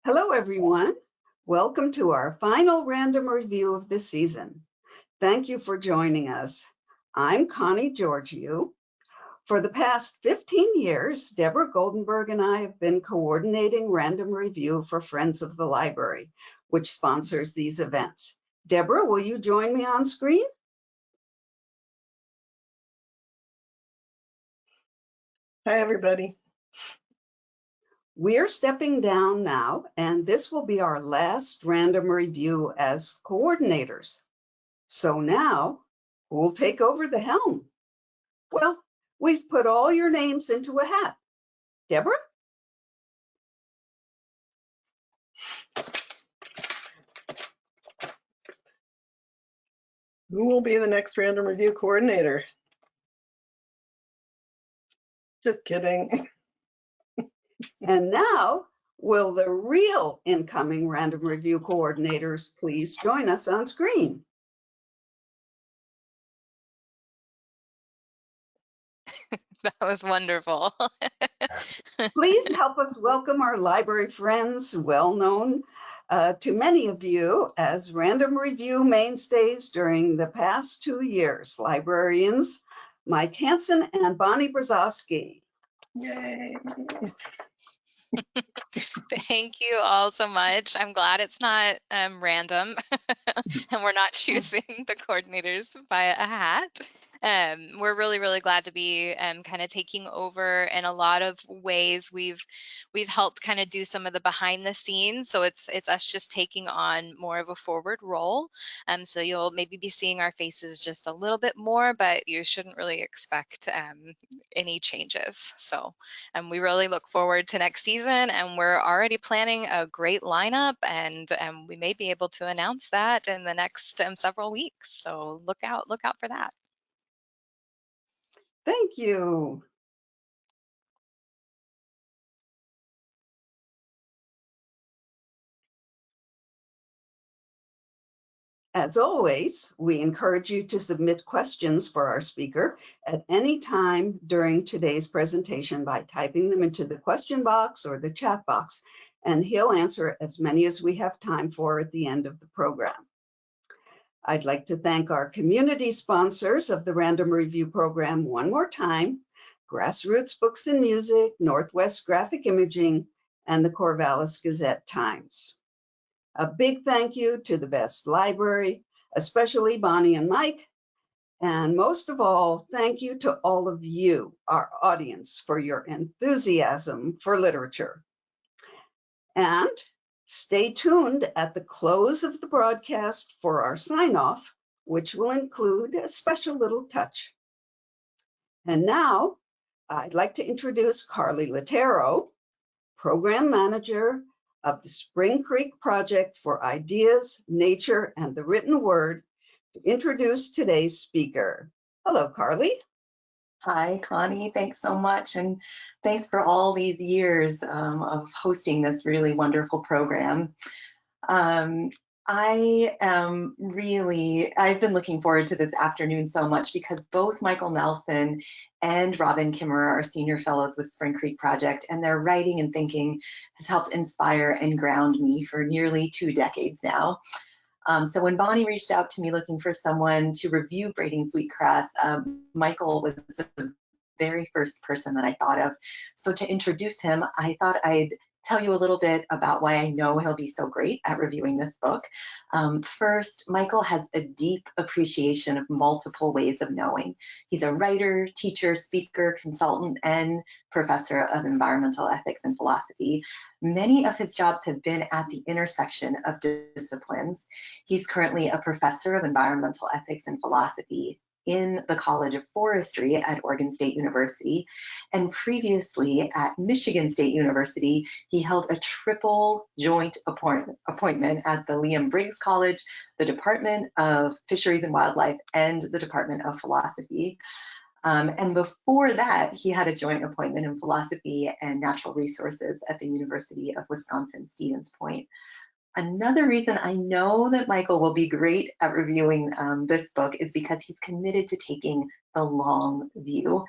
Hello, everyone. Welcome to our final random review of the season. Thank you for joining us. I'm Connie Georgiou. For the past 15 years, Deborah Goldenberg and I have been coordinating random review for Friends of the Library, which sponsors these events. Deborah, will you join me on screen? Hi, everybody. We're stepping down now, and this will be our last random review as coordinators. So now, who'll take over the helm? Well, we've put all your names into a hat. Deborah? Who will be the next random review coordinator? Just kidding. And now, will the real incoming random review coordinators please join us on screen? That was wonderful. Please help us welcome our library friends, well known to many of you as random review mainstays during the past 2 years, librarians Mike Hansen and Bonnie Brzezowski. Yay. Thank you all so much. I'm glad it's not random and we're not choosing the coordinators via a hat. We're really glad to be kind of taking over. In a lot of ways, we've helped kind of do some of the behind the scenes. So it's us just taking on more of a forward role. So you'll maybe be seeing our faces just a little bit more, but you shouldn't really expect any changes. So we really look forward to next season, and we're already planning a great lineup, and we may be able to announce that in the next several weeks. So look out for that. Thank you. As always, we encourage you to submit questions for our speaker at any time during today's presentation by typing them into the question box or the chat box, and he'll answer as many as we have time for at the end of the program. I'd like to thank our community sponsors of the Random Review program one more time: Grassroots Books and Music, Northwest Graphic Imaging, and the Corvallis Gazette-Times. A big thank you to the Best Library, especially Bonnie and Mike. And most of all, thank you to all of you, our audience, for your enthusiasm for literature. And stay tuned at the close of the broadcast for our sign-off, which will include a special little touch. And now, I'd like to introduce Carly Lattero, Program Manager of the Spring Creek Project for Ideas, Nature, and the Written Word, to introduce today's speaker. Hello, Carly. Hi, Connie. Thanks so much. And thanks for all these years of hosting this really wonderful program. I've been looking forward to this afternoon so much because both Michael Nelson and Robin Kimmerer are senior fellows with Spring Creek Project, and their writing and thinking has helped inspire and ground me for nearly 2 decades now. So when Bonnie reached out to me looking for someone to review Braiding Sweetgrass, Michael was the very first person that I thought of. So to introduce him, I thought I'd tell you a little bit about why I know he'll be so great at reviewing this book. First, Michael has a deep appreciation of multiple ways of knowing. He's a writer, teacher, speaker, consultant, and professor of environmental ethics and philosophy. Many of his jobs have been at the intersection of disciplines. He's currently a professor of environmental ethics and philosophy in the College of Forestry at Oregon State University. And previously at Michigan State University, he held a triple joint appointment at the Liam Briggs College, the Department of Fisheries and Wildlife, and the Department of Philosophy. And before that, he had a joint appointment in philosophy and natural resources at the University of Wisconsin-Stevens Point. Another reason I know that Michael will be great at reviewing this book is because he's committed to taking the long view.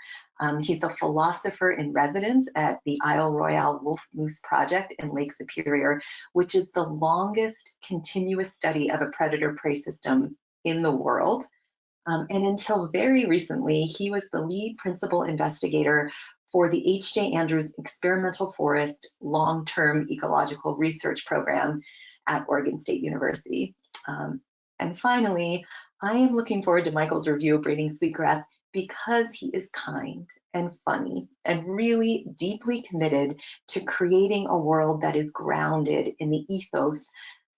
He's a philosopher in residence at the Isle Royale Wolf Moose Project in Lake Superior, which is the longest continuous study of a predator-prey system in the world. And until very recently, he was the lead principal investigator for the H.J. Andrews Experimental Forest Long-Term Ecological Research Program at Oregon State University. And finally, I am looking forward to Michael's review of Braiding Sweetgrass because he is kind and funny and really deeply committed to creating a world that is grounded in the ethos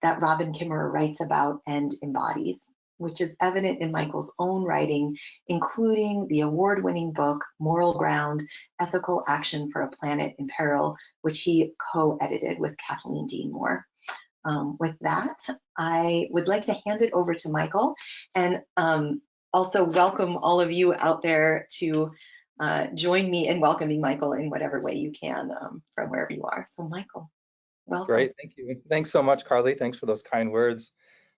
that Robin Kimmerer writes about and embodies, which is evident in Michael's own writing, including the award-winning book, Moral Ground, Ethical Action for a Planet in Peril, which he co-edited with Kathleen Dean Moore. With that, I would like to hand it over to Michael and also welcome all of you out there to join me in welcoming Michael in whatever way you can from wherever you are. So Michael, welcome. Great, thank you. Thanks so much, Carly. Thanks for those kind words.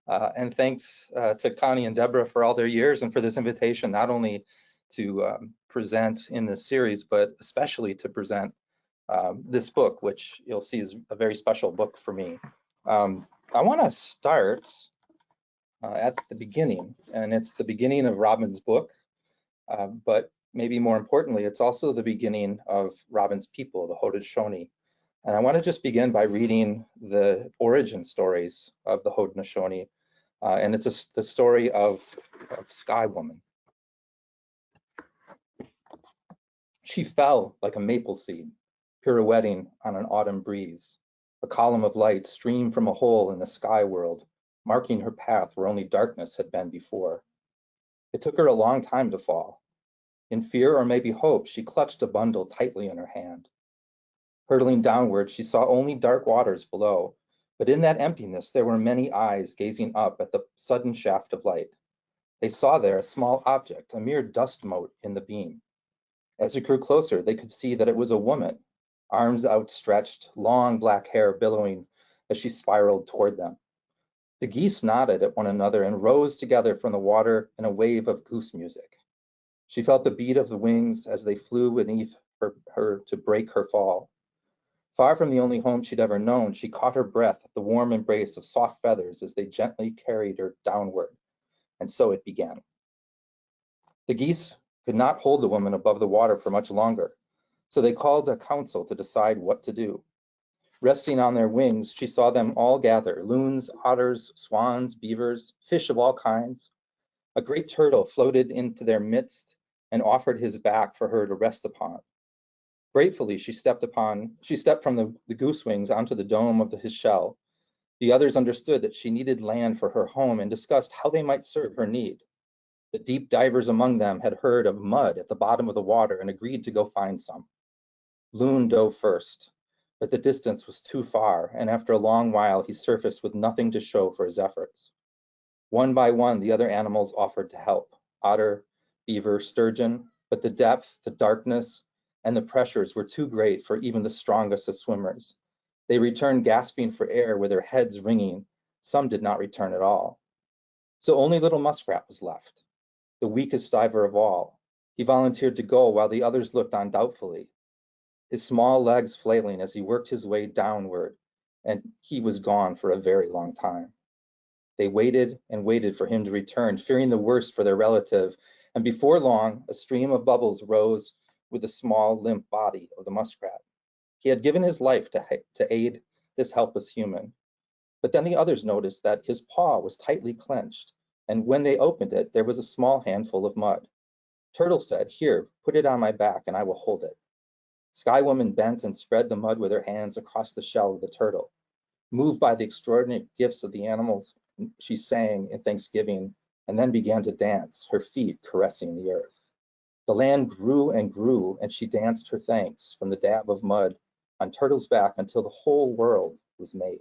And thanks to Connie and Deborah for all their years and for this invitation, not only to present in this series, but especially to present this book, which you'll see is a very special book for me. I want to start at the beginning, and it's the beginning of Robin's book, but maybe more importantly, it's also the beginning of Robin's people, the Haudenosaunee. And I want to just begin by reading the origin stories of the Haudenosaunee, and it's the story of Sky Woman. She fell like a maple seed, pirouetting on an autumn breeze. A column of light streamed from a hole in the sky world, marking her path where only darkness had been before. It took her a long time to fall. In fear or maybe hope, she clutched a bundle tightly in her hand. Hurtling downward, she saw only dark waters below, but in that emptiness there were many eyes gazing up at the sudden shaft of light. They saw there a small object, a mere dust mote in the beam. As it grew closer, they could see that it was a woman, arms outstretched, long black hair billowing as she spiraled toward them. The geese nodded at one another and rose together from the water in a wave of goose music. She felt the beat of the wings as they flew beneath her to break her fall. Far from the only home she'd ever known, she caught her breath at the warm embrace of soft feathers as they gently carried her downward. And so it began. The geese could not hold the woman above the water for much longer, so they called a council to decide what to do. Resting on their wings, she saw them all gather, loons, otters, swans, beavers, fish of all kinds. A great turtle floated into their midst and offered his back for her to rest upon. Gratefully, she stepped from the goose wings onto the dome of his shell. The others understood that she needed land for her home and discussed how they might serve her need. The deep divers among them had heard of mud at the bottom of the water and agreed to go find some. Loon dove first, but the distance was too far, and after a long while he surfaced with nothing to show for his efforts. One by one, the other animals offered to help: otter, beaver, sturgeon, but the depth, the darkness, and the pressures were too great for even the strongest of swimmers. They returned gasping for air with their heads ringing. Some did not return at all. So only little Muskrat was left, the weakest diver of all. He volunteered to go while the others looked on doubtfully, his small legs flailing as he worked his way downward, and he was gone for a very long time. They waited and waited for him to return, fearing the worst for their relative, and before long, a stream of bubbles rose with the small, limp body of the muskrat. He had given his life to aid this helpless human. But then the others noticed that his paw was tightly clenched, and when they opened it, there was a small handful of mud. Turtle said, "Here, put it on my back and I will hold it." Sky Woman bent and spread the mud with her hands across the shell of the turtle. Moved by the extraordinary gifts of the animals, she sang in thanksgiving and then began to dance, her feet caressing the earth. The land grew and grew, and she danced her thanks from the dab of mud on Turtle's back until the whole world was made.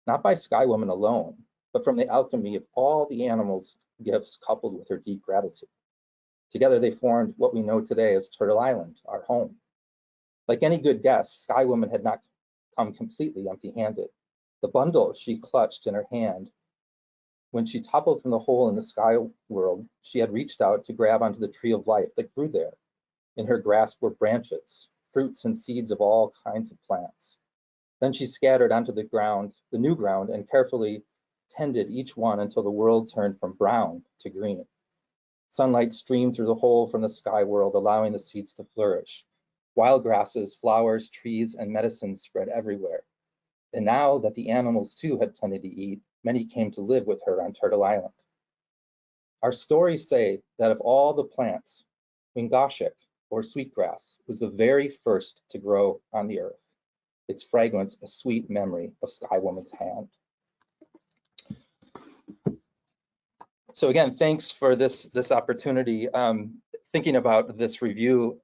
Not by Sky Woman alone, but from the alchemy of all the animals' gifts coupled with her deep gratitude. Together they formed what we know today as Turtle Island, our home. Like any good guest, Sky Woman had not come completely empty-handed. the bundle she clutched in her hand. When she toppled from the hole in the sky world, she had reached out to grab onto the tree of life that grew there. In her grasp were branches, fruits and seeds of all kinds of plants. Then she scattered onto the ground, the new ground, and carefully tended each one until the world turned from brown to green. Sunlight streamed through the hole from the sky world, allowing the seeds to flourish. Wild grasses, flowers, trees, and medicines spread everywhere. And now that the animals too had plenty to eat, many came to live with her on Turtle Island. Our stories say that of all the plants, Wingashik, or sweetgrass, was the very first to grow on the earth. Its fragrance a sweet memory of Sky Woman's hand. So again, thanks for this opportunity. Thinking about this review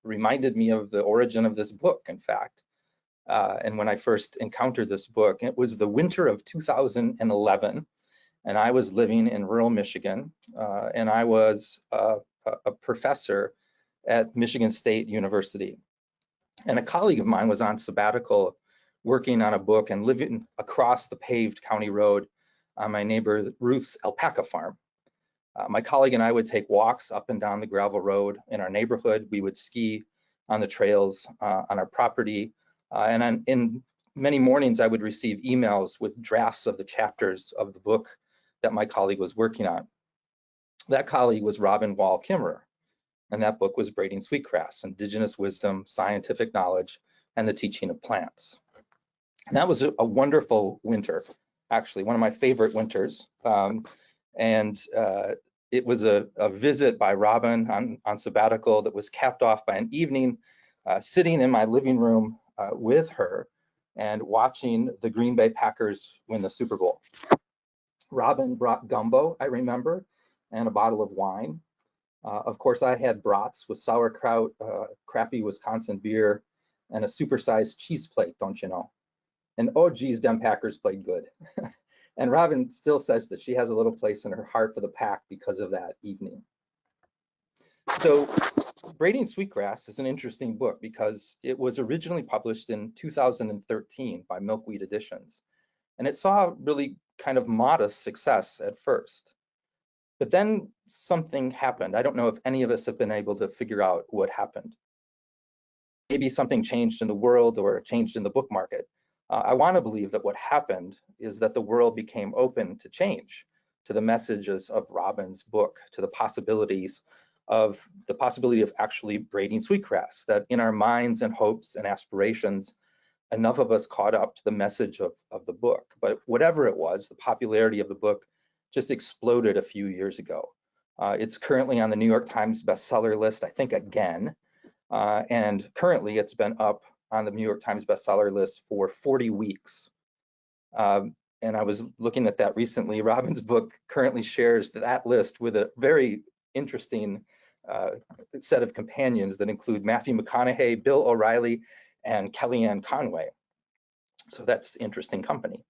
reminded me of the origin of this book, in fact. And when I first encountered this book, it was the winter of 2011, and I was living in rural Michigan, and I was a professor at Michigan State University. And a colleague of mine was on sabbatical working on a book and living across the paved county road on my neighbor Ruth's alpaca farm. My colleague and I would take walks up and down the gravel road in our neighborhood. We would ski on the trails on our property. In many mornings, I would receive emails with drafts of the chapters of the book that my colleague was working on. That colleague was Robin Wall Kimmerer, and that book was Braiding Sweetgrass: Indigenous Wisdom, Scientific Knowledge, and the Teaching of Plants. And that was a wonderful winter, actually, one of my favorite winters. It was a visit by Robin on sabbatical that was capped off by an evening sitting in my living room with her and watching the Green Bay Packers win the Super Bowl. Robin brought gumbo, I remember, and a bottle of wine. Of course, I had brats with sauerkraut, crappy Wisconsin beer, and a supersized cheese plate, don't you know? And oh geez, them Packers played good. And Robin still says that she has a little place in her heart for the Pack because of that evening. So Braiding Sweetgrass is an interesting book because it was originally published in 2013 by Milkweed Editions. And it saw really kind of modest success at first. But then something happened. I don't know if any of us have been able to figure out what happened. Maybe something changed in the world or changed in the book market. I want to believe that what happened is that the world became open to change, to the messages of Robin's book, to the possibility of actually braiding sweetgrass, that in our minds and hopes and aspirations, enough of us caught up to the message of the book. But whatever it was, the popularity of the book just exploded a few years ago. It's currently on the New York Times bestseller list, I think again, and currently it's been up on the New York Times bestseller list for 40 weeks. And I was looking at that recently. Robin's book currently shares that list with a very interesting set of companions that include Matthew McConaughey, Bill O'Reilly, and Kellyanne Conway. So that's interesting company.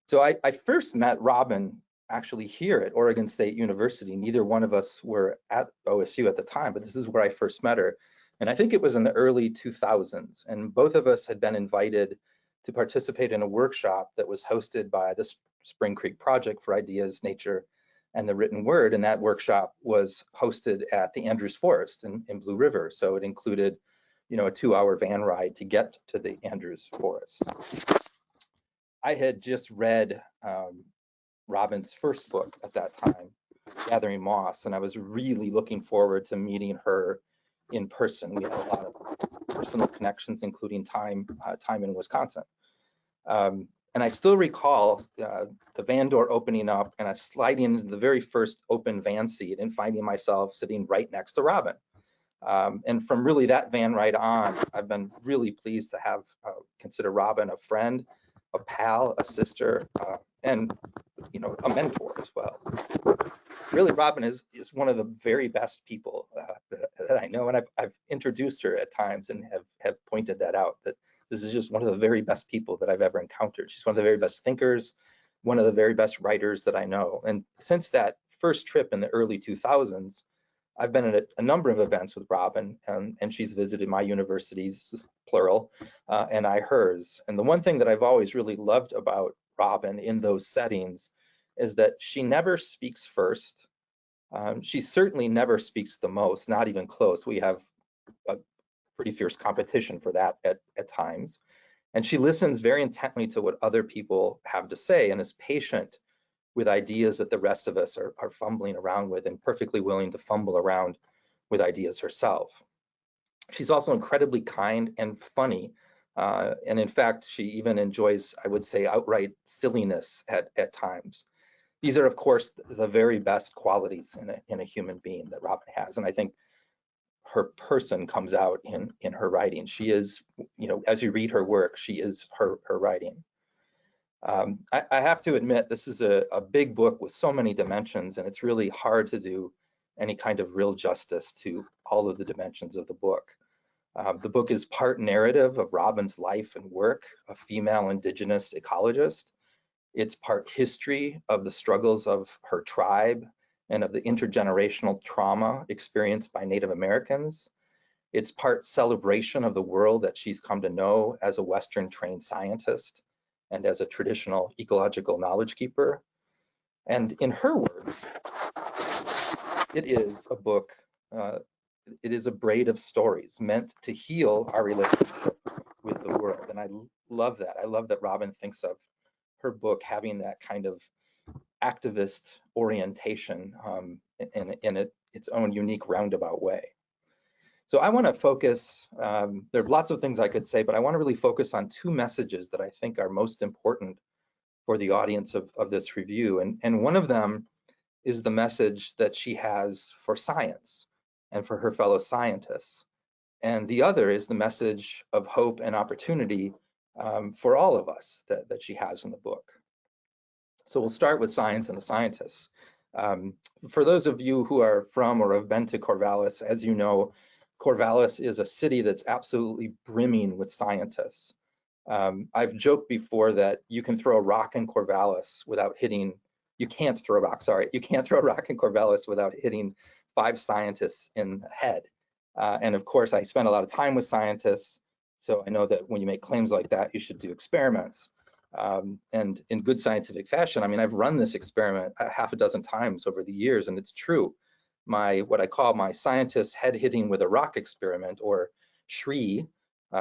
So I first met Robin actually here at Oregon State University. Neither one of us were at OSU at the time, but this is where I first met her. And I think it was in the early 2000s. And both of us had been invited to participate in a workshop that was hosted by the Spring Creek Project for Ideas, Nature, and the Written Word. And that workshop was hosted at the Andrews Forest in Blue River. So it included, a 2-hour van ride to get to the Andrews Forest. I had just read Robin's first book at that time, Gathering Moss, and I was really looking forward to meeting her in person. We had a lot of personal connections, including time in Wisconsin. And I still recall the van door opening up and I sliding into the very first open van seat and finding myself sitting right next to Robin. And from really that van ride on, I've been really pleased to have consider Robin a friend, a pal, a sister, and a mentor as well. Really, Robin is one of the very best people that I know, and I've introduced her at times and have pointed that out, that this is just one of the very best people that I've ever encountered. She's one of the very best thinkers, one of the very best writers that I know. And since that first trip in the early 2000s, I've been at a number of events with Robin, and she's visited my universities, plural, and I hers. And the one thing that I've always really loved about Robin in those settings is that she never speaks first. She certainly never speaks the most, not even close. We have a pretty fierce competition for that at times. And she listens very intently to what other people have to say and is patient with ideas that the rest of us are fumbling around with, and perfectly willing to fumble around with ideas herself. She's also incredibly kind and funny. And in fact, she even enjoys, I would say, outright silliness at times. These are, of course, the very best qualities in a human being that Robin has. And I think her person comes out in her writing. She is, as you read her work, she is her writing. I have to admit, this is a big book with so many dimensions, and it's really hard to do any kind of real justice to all of the dimensions of the book. The book is part narrative of Robin's life and work, a female Indigenous ecologist. It's part history of the struggles of her tribe and of the intergenerational trauma experienced by Native Americans. It's part celebration of the world that she's come to know as a Western trained scientist and as a traditional ecological knowledge keeper. And in her words, it is a book, it is a braid of stories meant to heal our relationship with the world. And I love that. I love that Robin thinks of her book having that kind of activist orientation in its own unique roundabout way. So I want to focus, there are lots of things I could say, but I want to really focus on two messages that I think are most important for the audience of this review. And one of them is the message that she has for science and for her fellow scientists. And the other is the message of hope and opportunity for all of us that she has in the book. So we'll start with science and the scientists. For those of you who are from or have been to Corvallis, as you know, Corvallis is a city that's absolutely brimming with scientists. I've joked before that you can throw a rock in Corvallis without hitting, you can't throw a rock in Corvallis without hitting 5 scientists in the head. And of course, I spend a lot of time with scientists, so I know that when you make claims like that, you should do experiments. And in good scientific fashion, I mean, I've run this experiment half a dozen times over the years, and it's true. What I call my scientist head hitting with a rock experiment, or SHRI,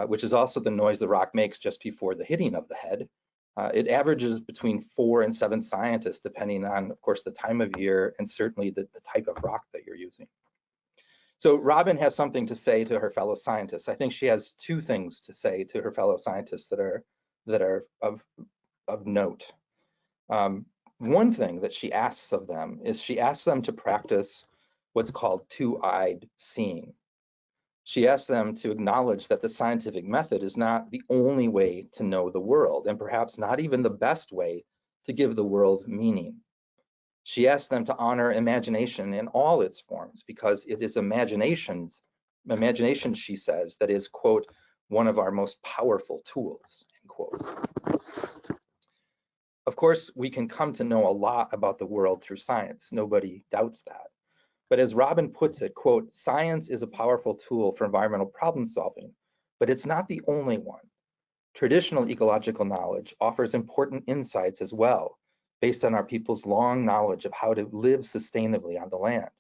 which is also the noise the rock makes just before the hitting of the head. It averages between 4 and 7 scientists, depending on, of course, the time of year and certainly the type of rock that you're using. So Robin has something to say to her fellow scientists. I think she has 2 things to say to her fellow scientists that are of note. One thing that she asks of them is she asks them to practice what's called 2-eyed seeing. She asks them to acknowledge that the scientific method is not the only way to know the world, and perhaps not even the best way to give the world meaning. She asks them to honor imagination in all its forms, because it is imagination, she says, that is, quote, one of our most powerful tools, end quote. Of course, we can come to know a lot about the world through science. Nobody doubts that. But as Robin puts it, quote, science is a powerful tool for environmental problem solving, but it's not the only one. Traditional ecological knowledge offers important insights as well, based on our people's long knowledge of how to live sustainably on the land.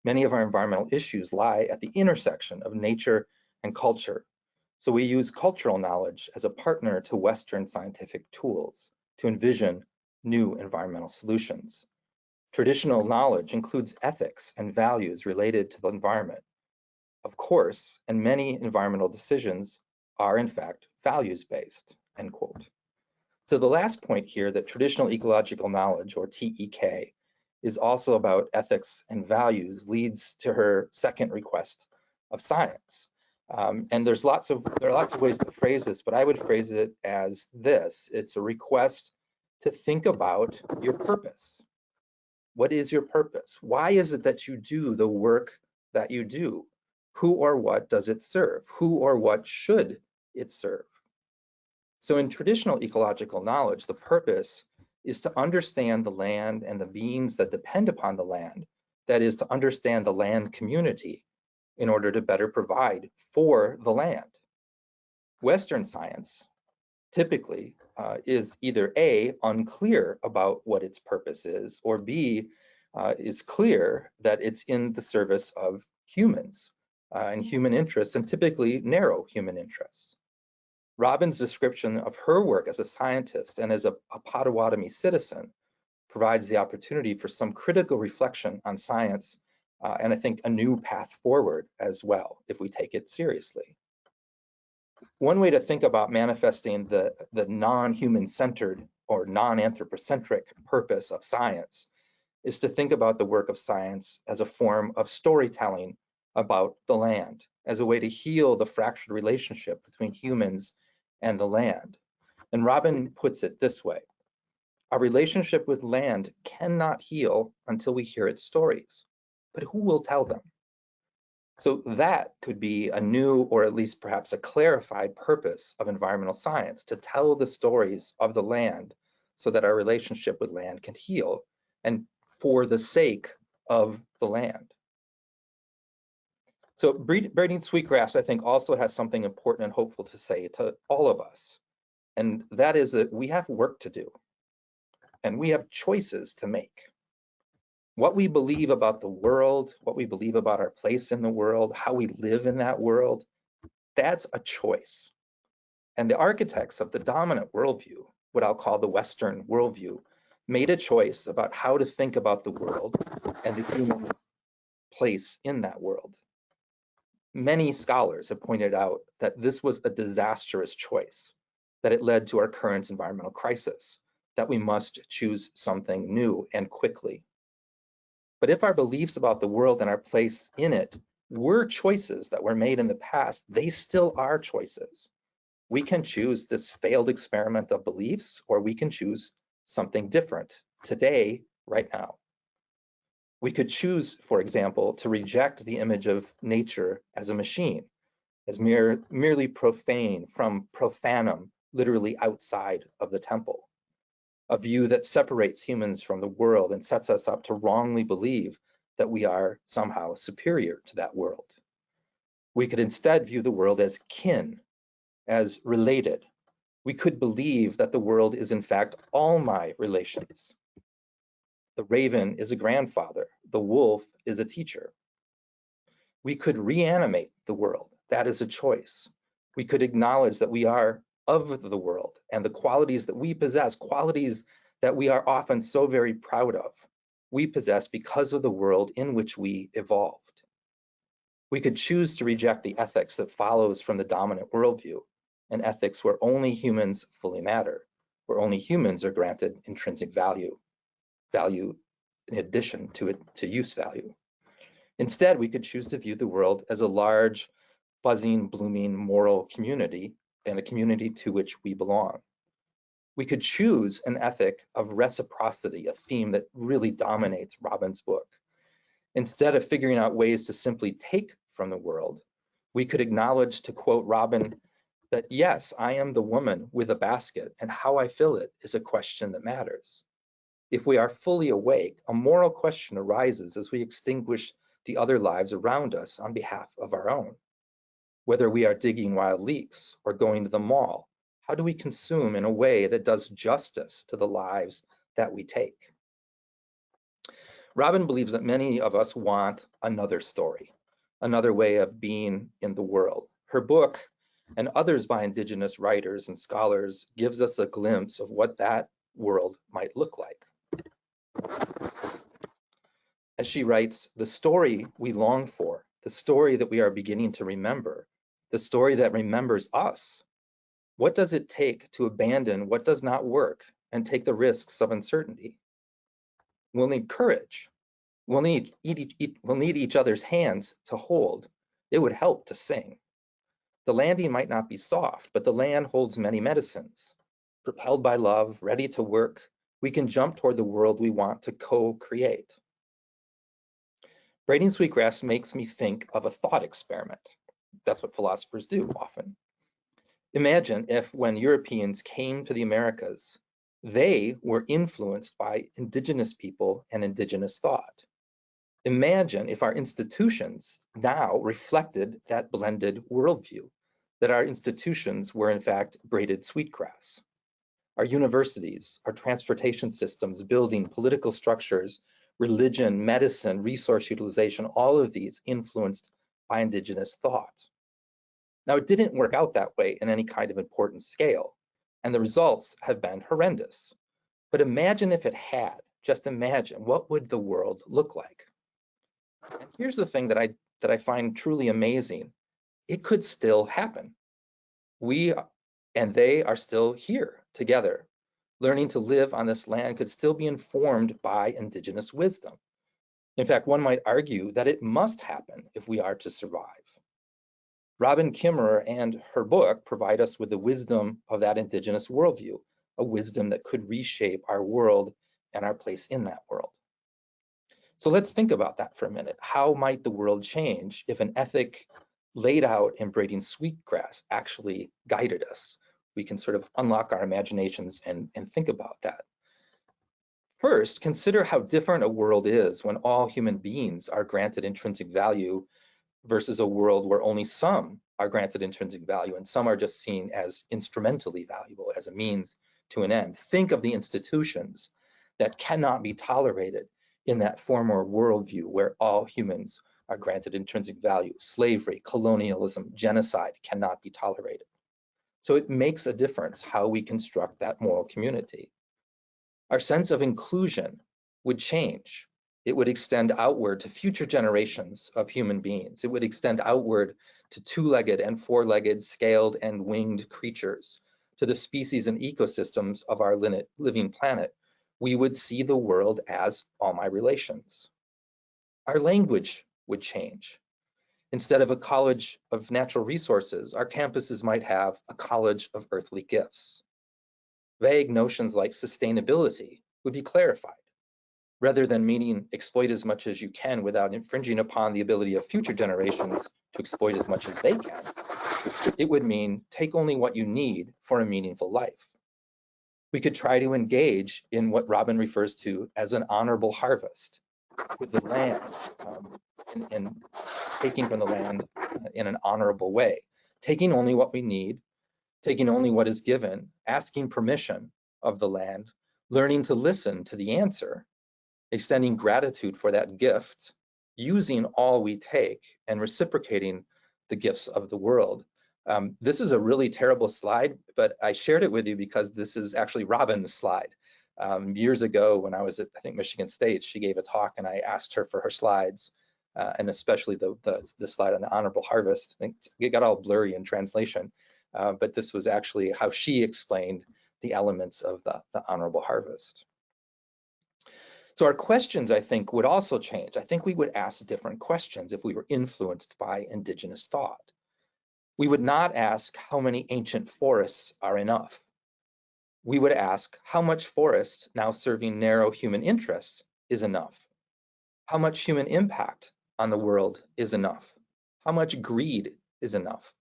Many of our environmental issues lie at the intersection of nature and culture. So we use cultural knowledge as a partner to Western scientific tools to envision new environmental solutions. Traditional knowledge includes ethics and values related to the environment. Of course, and many environmental decisions are in fact values-based, end quote. So the last point here, that traditional ecological knowledge, or TEK, is also about ethics and values, leads to her second request of science. And there are lots of ways to phrase this, but I would phrase it as this. It's a request to think about your purpose. What is your purpose? Why is it that you do the work that you do? Who or what does it serve? Who or what should it serve? So in traditional ecological knowledge, the purpose is to understand the land and the beings that depend upon the land. That is, to understand the land community in order to better provide for the land. Western science typically is either A, unclear about what its purpose is, or B, is clear that it's in the service of humans and human interests, and typically narrow human interests. Robin's description of her work as a scientist and as a Potawatomi citizen provides the opportunity for some critical reflection on science, and I think a new path forward as well, if we take it seriously. One way to think about manifesting the non-human centered or non-anthropocentric purpose of science is to think about the work of science as a form of storytelling about the land, as a way to heal the fractured relationship between humans and the land. And Robin puts it this way: our relationship with land cannot heal until we hear its stories, but who will tell them? So that could be a new, or at least perhaps a clarified purpose of environmental science, to tell the stories of the land so that our relationship with land can heal, and for the sake of the land. So braiding sweetgrass, I think, also has something important and hopeful to say to all of us. And that is that we have work to do and we have choices to make. What we believe about the world, what we believe about our place in the world, how we live in that world, that's a choice. And the architects of the dominant worldview, what I'll call the Western worldview, made a choice about how to think about the world and the human place in that world. Many scholars have pointed out that this was a disastrous choice, that it led to our current environmental crisis, that we must choose something new and quickly. But if our beliefs about the world and our place in it were choices that were made in the past, they still are choices. We can choose this failed experiment of beliefs, or we can choose something different today, right now. We could choose, for example, to reject the image of nature as a machine, as merely profane, from profanum, literally outside of the temple. A view that separates humans from the world and sets us up to wrongly believe that we are somehow superior to that world. We could instead view the world as kin, as related. We could believe that the world is in fact all my relations. The raven is a grandfather, the wolf is a teacher. We could reanimate the world, that is a choice. We could acknowledge that we are of the world and the qualities that we possess, qualities that we are often so very proud of, we possess because of the world in which we evolved. We could choose to reject the ethics that follows from the dominant worldview, an ethics where only humans fully matter, where only humans are granted intrinsic value in addition to use value. Instead, we could choose to view the world as a large, buzzing, blooming moral community, and a community to which we belong. We could choose an ethic of reciprocity, a theme that really dominates Robin's book. Instead of figuring out ways to simply take from the world, we could acknowledge, to quote Robin, that yes, I am the woman with a basket, and how I fill it is a question that matters. If we are fully awake, a moral question arises as we extinguish the other lives around us on behalf of our own. Whether we are digging wild leeks or going to the mall, how do we consume in a way that does justice to the lives that we take? Robin believes that many of us want another story, another way of being in the world. Her book, and others by Indigenous writers and scholars, gives us a glimpse of what that world might look like. As she writes, the story we long for, the story that we are beginning to remember, the story that remembers us. What does it take to abandon what does not work and take the risks of uncertainty? We'll need courage. We'll need each other's hands to hold. It would help to sing. The landing might not be soft, but the land holds many medicines. Propelled by love, ready to work, we can jump toward the world we want to co-create. Braiding sweetgrass makes me think of a thought experiment. That's what philosophers do often. Imagine if when Europeans came to the Americas, they were influenced by indigenous people and indigenous thought. Imagine if our institutions now reflected that blended worldview, that our institutions were in fact braided sweetgrass. Our universities, our transportation systems, building, political structures, religion, medicine, resource utilization, all of these influenced by indigenous thought. Now, it didn't work out that way in any kind of important scale, and the results have been horrendous. But imagine if it had. Just imagine, what would the world look like? And here's the thing that I find truly amazing. It could still happen. We and they are still here together. Learning to live on this land could still be informed by indigenous wisdom. In fact, one might argue that it must happen if we are to survive. Robin Kimmerer and her book provide us with the wisdom of that indigenous worldview, a wisdom that could reshape our world and our place in that world. So let's think about that for a minute. How might the world change if an ethic laid out in braiding sweetgrass actually guided us? We can sort of unlock our imaginations and think about that. First, consider how different a world is when all human beings are granted intrinsic value versus a world where only some are granted intrinsic value and some are just seen as instrumentally valuable, as a means to an end. Think of the institutions that cannot be tolerated in that former worldview where all humans are granted intrinsic value. Slavery, colonialism, genocide cannot be tolerated. So it makes a difference how we construct that moral community. Our sense of inclusion would change. It would extend outward to future generations of human beings. It would extend outward to two-legged and four-legged, scaled and winged creatures, to the species and ecosystems of our living planet. We would see the world as all my relations. Our language would change. Instead of a college of natural resources, our campuses might have a college of earthly gifts. Vague notions like sustainability would be clarified. Rather than meaning exploit as much as you can without infringing upon the ability of future generations to exploit as much as they can, it would mean take only what you need for a meaningful life. We could try to engage in what Robin refers to as an honorable harvest with the land, and taking from the land in an honorable way, taking only what we need, taking only what is given, asking permission of the land, learning to listen to the answer, extending gratitude for that gift, using all we take, and reciprocating the gifts of the world. This is a really terrible slide, but I shared it with you because this is actually Robin's slide. Years ago when I was at, I think, Michigan State, she gave a talk and I asked her for her slides, and especially the slide on the honorable harvest. I think it got all blurry in translation, but this was actually how she explained the elements of the honorable harvest. So our questions, I think, would also change. I think we would ask different questions if we were influenced by indigenous thought. We would not ask how many ancient forests are enough. We would ask how much forest now serving narrow human interests is enough. How much human impact on the world is enough. How much greed is enough.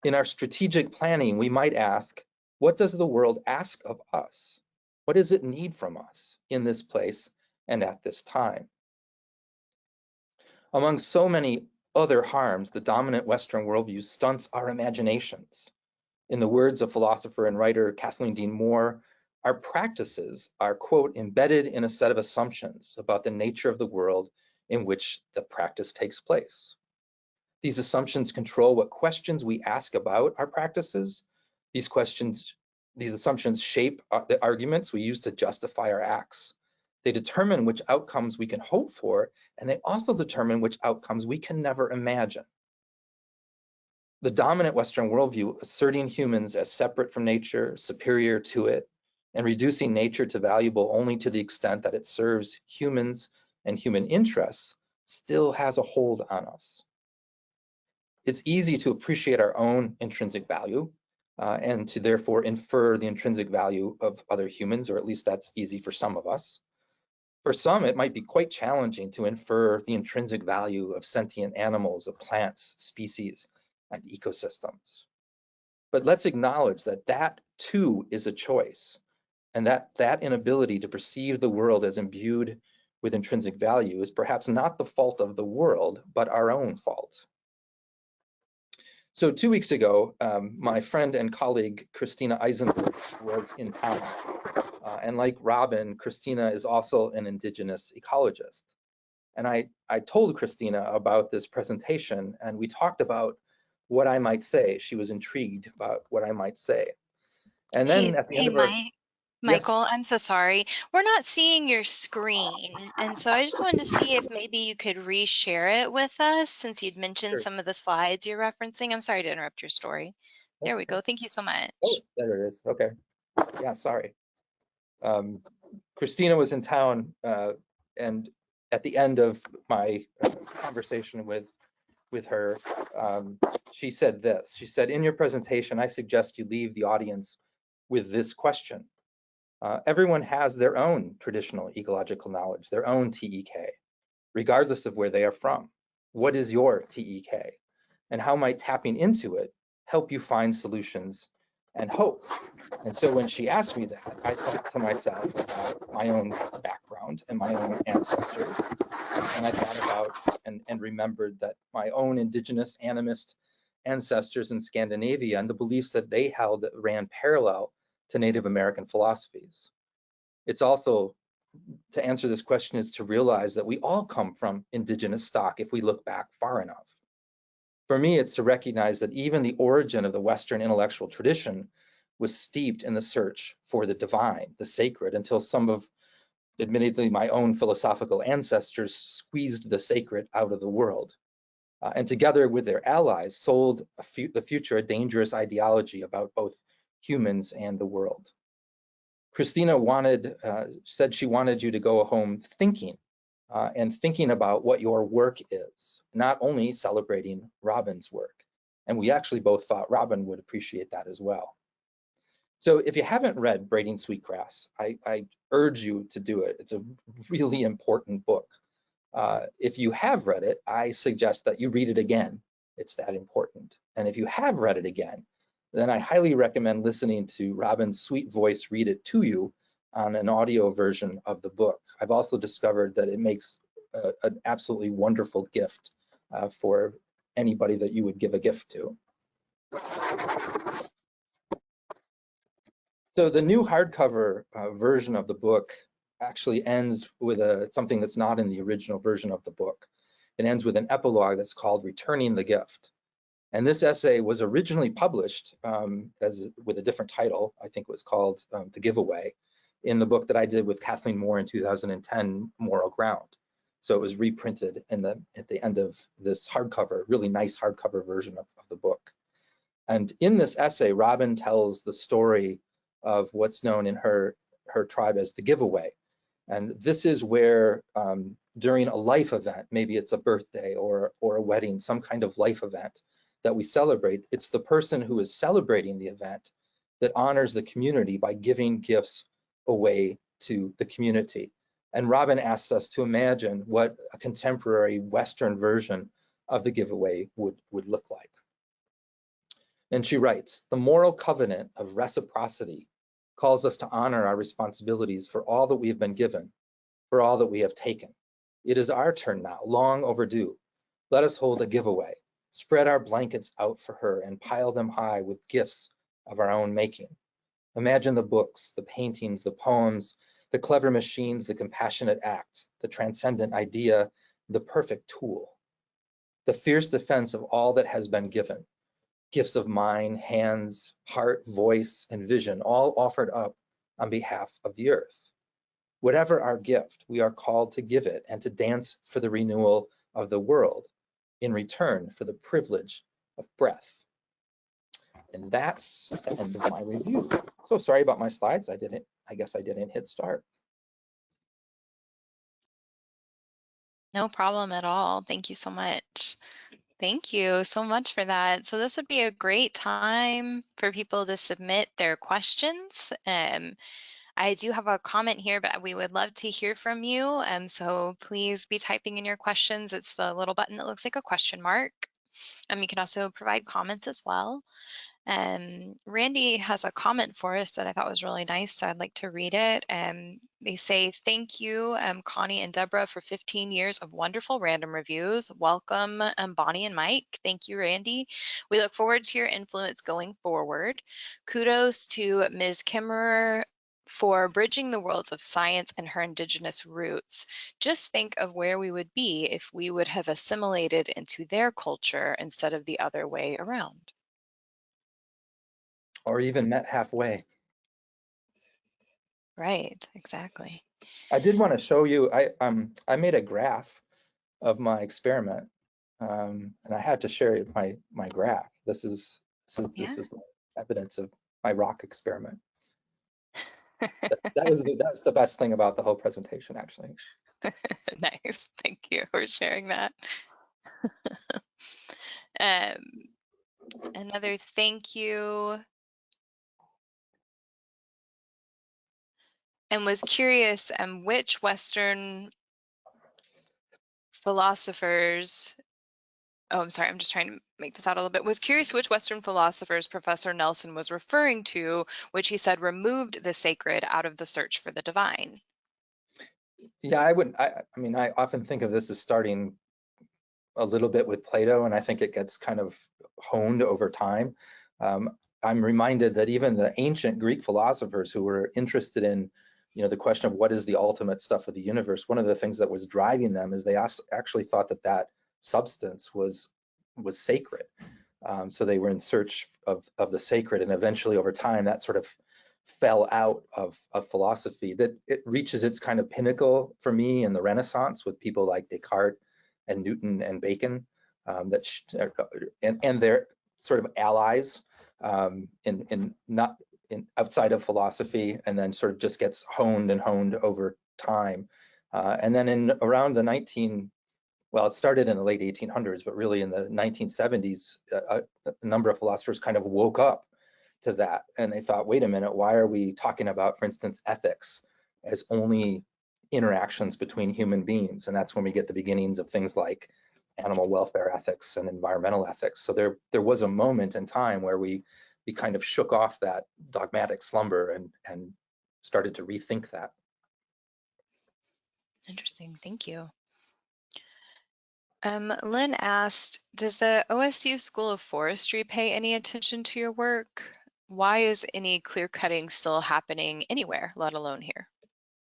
In our strategic planning, we might ask, what does the world ask of us? What does it need from us in this place and at this time? Among so many other harms, the dominant Western worldview stunts our imaginations. In the words of philosopher and writer Kathleen Dean Moore, our practices are, quote, embedded in a set of assumptions about the nature of the world in which the practice takes place. These assumptions control what questions we ask about our practices. These assumptions shape the arguments we use to justify our acts. They determine which outcomes we can hope for, and they also determine which outcomes we can never imagine. The dominant Western worldview, asserting humans as separate from nature, superior to it, and reducing nature to valuable only to the extent that it serves humans and human interests, still has a hold on us. It's easy to appreciate our own intrinsic value and to therefore infer the intrinsic value of other humans, or at least that's easy for some of us. For some, it might be quite challenging to infer the intrinsic value of sentient animals, of plants, species, and ecosystems. But let's acknowledge that that too is a choice, and that inability to perceive the world as imbued with intrinsic value is perhaps not the fault of the world, but our own fault. So 2 weeks ago, my friend and colleague, Christina Eisenberg, was in town. And like Robin, Christina is also an Indigenous ecologist. And I told Christina about this presentation, and we talked about what I might say. She was intrigued about what I might say. And then at the end of our, Michael, yes, I'm so sorry. We're not seeing your screen. And so I just wanted to see if maybe you could reshare it with us since you'd mentioned sure. some of the slides you're referencing. I'm sorry to interrupt your story. There we go. Thank you so much. Oh, there it is. Okay. Yeah, sorry. Christina was in town, and at the end of my conversation with her, she said this. She said, in your presentation, I suggest you leave the audience with this question. Everyone has their own traditional ecological knowledge, their own TEK, regardless of where they are from. What is your TEK? And how might tapping into it help you find solutions and hope? And so when she asked me that, I thought to myself about my own background and my own ancestors. And I thought about and remembered that my own Indigenous animist ancestors in Scandinavia and the beliefs that they held that ran parallel to Native American philosophies. It's also, to answer this question, is to realize that we all come from Indigenous stock if we look back far enough. For me, it's to recognize that even the origin of the Western intellectual tradition was steeped in the search for the divine, the sacred, until some of, admittedly, my own philosophical ancestors squeezed the sacred out of the world. And together with their allies, sold the future a dangerous ideology about both humans and the world. Christina said she wanted you to go home thinking and thinking about what your work is, not only celebrating Robin's work. And we actually both thought Robin would appreciate that as well. So if you haven't read Braiding Sweetgrass, I urge you to do it. It's a really important book. If you have read it, I suggest that you read it again. It's that important. And if you have read it again, then I highly recommend listening to Robin's sweet voice read it to you on an audio version of the book. I've also discovered that it makes an absolutely wonderful gift for anybody that you would give a gift to. So the new hardcover version of the book actually ends with something that's not in the original version of the book. It ends with an epilogue that's called Returning the Gift. And this essay was originally published with a different title. I think it was called The Giveaway, in the book that I did with Kathleen Moore in 2010, Moral Ground. So it was reprinted at the end of this hardcover, really nice hardcover version of the book. And in this essay, Robin tells the story of what's known in her tribe as the giveaway. And this is where during a life event, maybe it's a birthday or a wedding, some kind of life event that we celebrate, it's the person who is celebrating the event that honors the community by giving gifts away to the community. And Robin asks us to imagine what a contemporary Western version of the giveaway would look like. And she writes, the moral covenant of reciprocity calls us to honor our responsibilities for all that we have been given, for all that we have taken. It is our turn now, long overdue. Let us hold a giveaway, spread our blankets out for her and pile them high with gifts of our own making. Imagine the books, the paintings, the poems, the clever machines, the compassionate act, the transcendent idea, the perfect tool. The fierce defense of all that has been given. Gifts of mind, hands, heart, voice, and vision, all offered up on behalf of the earth. Whatever our gift, we are called to give it and to dance for the renewal of the world in return for the privilege of breath. And that's the end of my review. So sorry about my slides. I guess I didn't hit start. No problem at all. Thank you so much. Thank you so much for that. So this would be a great time for people to submit their questions. I do have a comment here, but we would love to hear from you. So please be typing in your questions. It's the little button that looks like a question mark. You can also provide comments as well. Randy has a comment for us that I thought was really nice, so I'd like to read it. They say, thank you, Connie and Deborah, for 15 years of wonderful random reviews. Welcome, Bonnie and Mike. Thank you, Randy. We look forward to your influence going forward. Kudos to Ms. Kimmerer for bridging the worlds of science and her indigenous roots. Just think of where we would be if we would have assimilated into their culture instead of the other way around. Or even met halfway. Right, exactly. I did want to show you, I made a graph of my experiment, and I had to share my graph. This is evidence of my rock experiment. That's the best thing about the whole presentation, actually. Nice, thank you for sharing that. Another thank you. And was curious which Western philosophers, oh, I'm sorry, I'm just trying to make this out a little bit. Was curious which Western philosophers Professor Nelson was referring to, which he said removed the sacred out of the search for the divine. Yeah, I mean, I often think of this as starting a little bit with Plato, and I think it gets kind of honed over time. I'm reminded that even the ancient Greek philosophers who were interested in, the question of what is the ultimate stuff of the universe, one of the things that was driving them is they actually thought that substance was sacred. So they were in search of the sacred, and eventually over time that sort of fell out of philosophy. That it reaches its kind of pinnacle for me in the Renaissance with people like Descartes and Newton and Bacon, and their sort of allies outside of philosophy, and then sort of just gets honed over time. And then around the it started in the late 1800s, but really in the 1970s, a number of philosophers kind of woke up to that, and they thought, wait a minute, why are we talking about, for instance, ethics as only interactions between human beings? And that's when we get the beginnings of things like animal welfare ethics and environmental ethics. So there was a moment in time where we kind of shook off that dogmatic slumber and started to rethink that. Interesting, thank you. Lynn asked, does the OSU School of Forestry pay any attention to your work? Why is any clear cutting still happening anywhere, let alone here?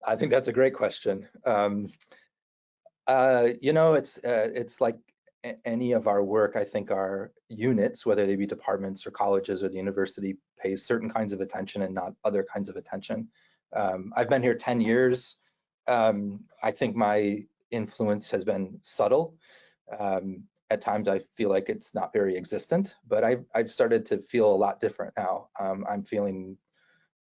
I think that's a great question. It's like any of our work. I think our units, whether they be departments or colleges or the university, pays certain kinds of attention and not other kinds of attention. I've been here 10 years. I think my influence has been subtle. At times I feel like it's not very existent, but I've started to feel a lot different now. I'm feeling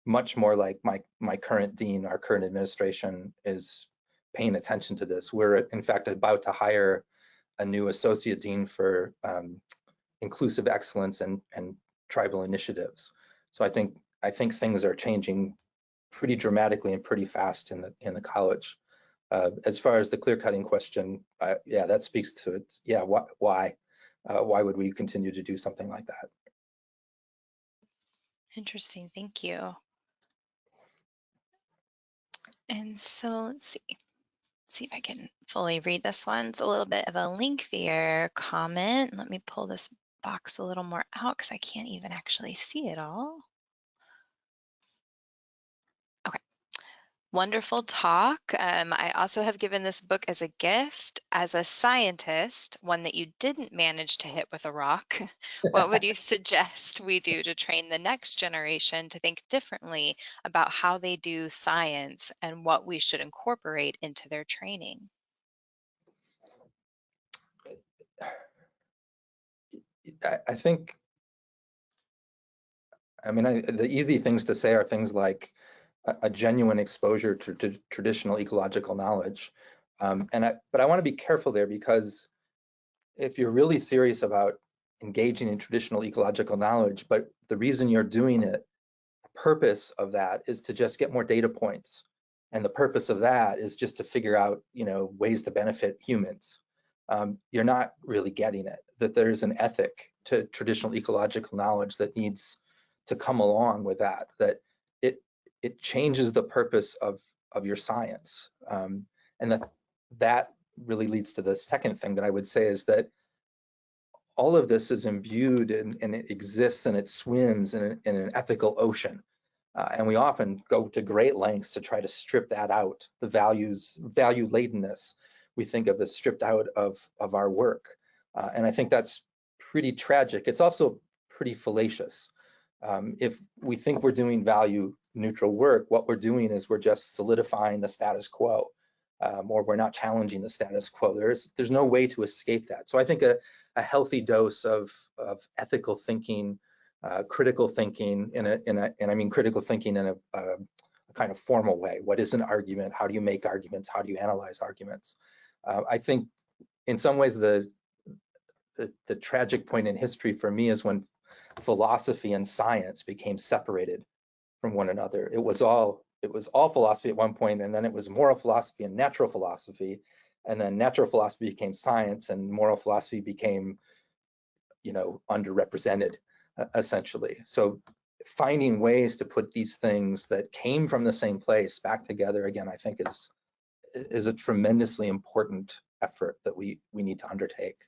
much more like my current dean, our current administration is paying attention to this. We're in fact about to hire a new associate dean for inclusive excellence and tribal initiatives. So I think things are changing pretty dramatically and pretty fast in the college. As far as the clear cutting question, yeah, that speaks to it. Yeah, why would we continue to do something like that? Interesting, thank you. And so let's see if I can fully read this one. It's a little bit of a lengthier comment. Let me pull this box a little more out because I can't even actually see it all. Okay. Wonderful talk. I also have given this book as a gift. As a scientist, one that you didn't manage to hit with a rock, what would you suggest we do to train the next generation to think differently about how they do science and what we should incorporate into their training? I think, I mean, the easy things to say are things like a genuine exposure to traditional ecological knowledge. But I want to be careful there, because if you're really serious about engaging in traditional ecological knowledge, but the reason you're doing it, the purpose of that is to just get more data points. And the purpose of that is just to figure out, ways to benefit humans. you're not really getting it, that there's an ethic to traditional ecological knowledge that needs to come along with that, that it changes the purpose of your science. And that really leads to the second thing that I would say, is that all of this is imbued and it exists and it swims in an ethical ocean. And we often go to great lengths to try to strip that out, the value ladenness we think of as stripped out of our work. And I think that's pretty tragic. It's also pretty fallacious. If we think we're doing value neutral work, what we're doing is we're just solidifying the status quo, or we're not challenging the status quo. There's no way to escape that. So I think a healthy dose of ethical thinking, critical thinking, and I mean critical thinking in a kind of formal way. What is an argument? How do you make arguments? How do you analyze arguments? I think in some ways the tragic point in history for me is when philosophy and science became separated from one another. It was all philosophy at one point, and then it was moral philosophy and natural philosophy, and then natural philosophy became science, and moral philosophy became, underrepresented, essentially. So finding ways to put these things that came from the same place back together again, I think is a tremendously important effort that we need to undertake.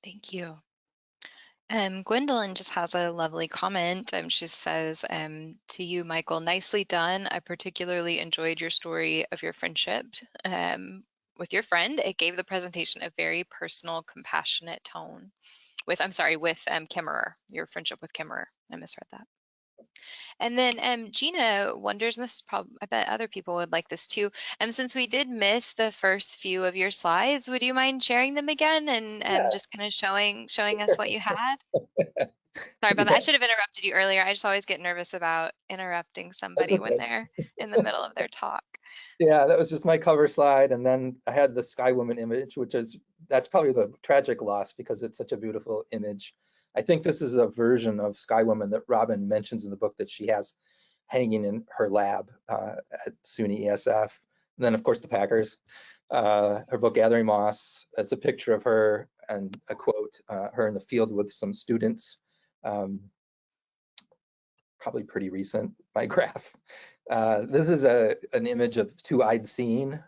Thank you. Gwendolyn just has a lovely comment. She says, to you, Michael, nicely done. I particularly enjoyed your story of your friendship with your friend. It gave the presentation a very personal, compassionate tone. With Kimmerer, your friendship with Kimmerer. I misread that. And then Gina wonders, and this is probably, I bet other people would like this too. Since we did miss the first few of your slides, would you mind sharing them again and Yeah. just kind of showing us what you had? Sorry about that. I should have interrupted you earlier. I just always get nervous about interrupting somebody when they're in the middle of their talk. Yeah, that was just my cover slide, and then I had the Sky Woman image, that's probably the tragic loss because it's such a beautiful image. I think this is a version of Sky Woman that Robin mentions in the book that she has hanging in her lab at SUNY ESF. And then, of course, the Packers. Her book, Gathering Moss, it's a picture of her and a quote, her in the field with some students. Probably pretty recent, my graph. This is an image of Two-Eyed Seeing,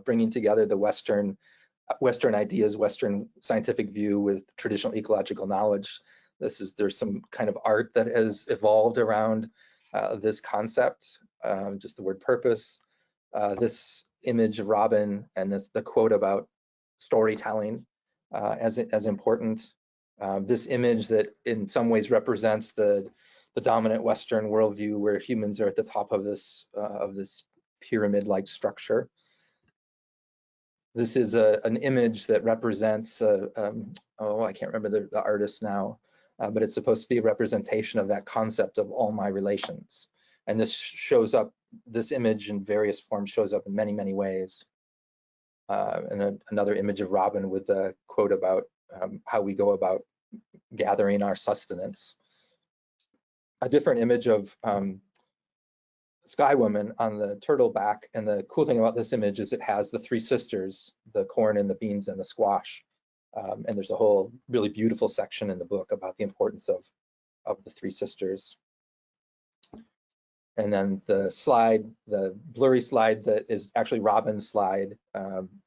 bringing together the Western ideas, Western scientific view with traditional ecological knowledge. There's some kind of art that has evolved around this concept, just the word purpose. This image of Robin and the quote about storytelling as important. This image that in some ways represents the dominant Western worldview, where humans are at the top of this pyramid-like structure. This is an image that represents, I can't remember the artist now, but it's supposed to be a representation of that concept of all my relations. And this image in various forms shows up in many, many ways. And another image of Robin with a quote about how we go about gathering our sustenance. A different image of Sky Woman on the turtle back, and the cool thing about this image is it has the three sisters, the corn and the beans and the squash, and there's a whole really beautiful section in the book about the importance of the three sisters. And then the blurry slide that is actually Robin's slide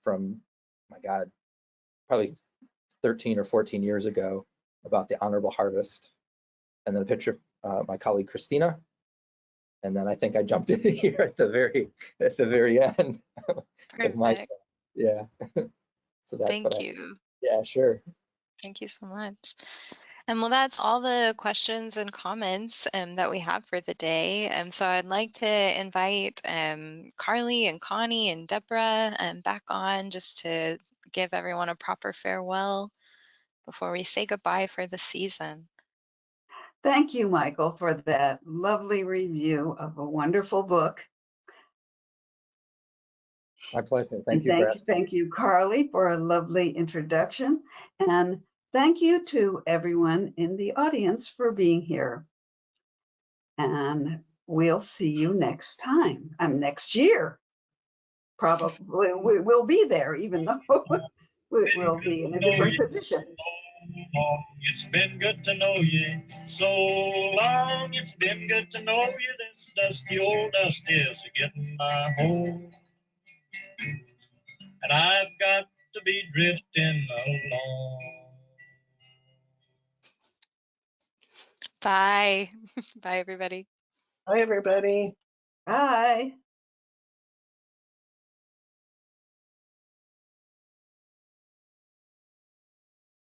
from, my God, probably 13 or 14 years ago, about the honorable harvest. And then a picture of my colleague Christina. And then I think I jumped in here at the very end. Perfect. Yeah. So that's Thank you. Yeah, sure. Thank you so much. And well, that's all the questions and comments that we have for the day. So I'd like to invite Carly and Connie and Deborah back on just to give everyone a proper farewell before we say goodbye for the season. Thank you, Michael, for that lovely review of a wonderful book. My pleasure. Thank you. Thank you, Carly, for a lovely introduction. And thank you to everyone in the audience for being here. And we'll see you next time, next year. probably we will be there, even though we'll be in a different position. It's been good to know you so long. It's been good to know you. This dusty old dust is getting my home. And I've got to be drifting along. Bye. Bye, everybody. Bye, everybody. Bye.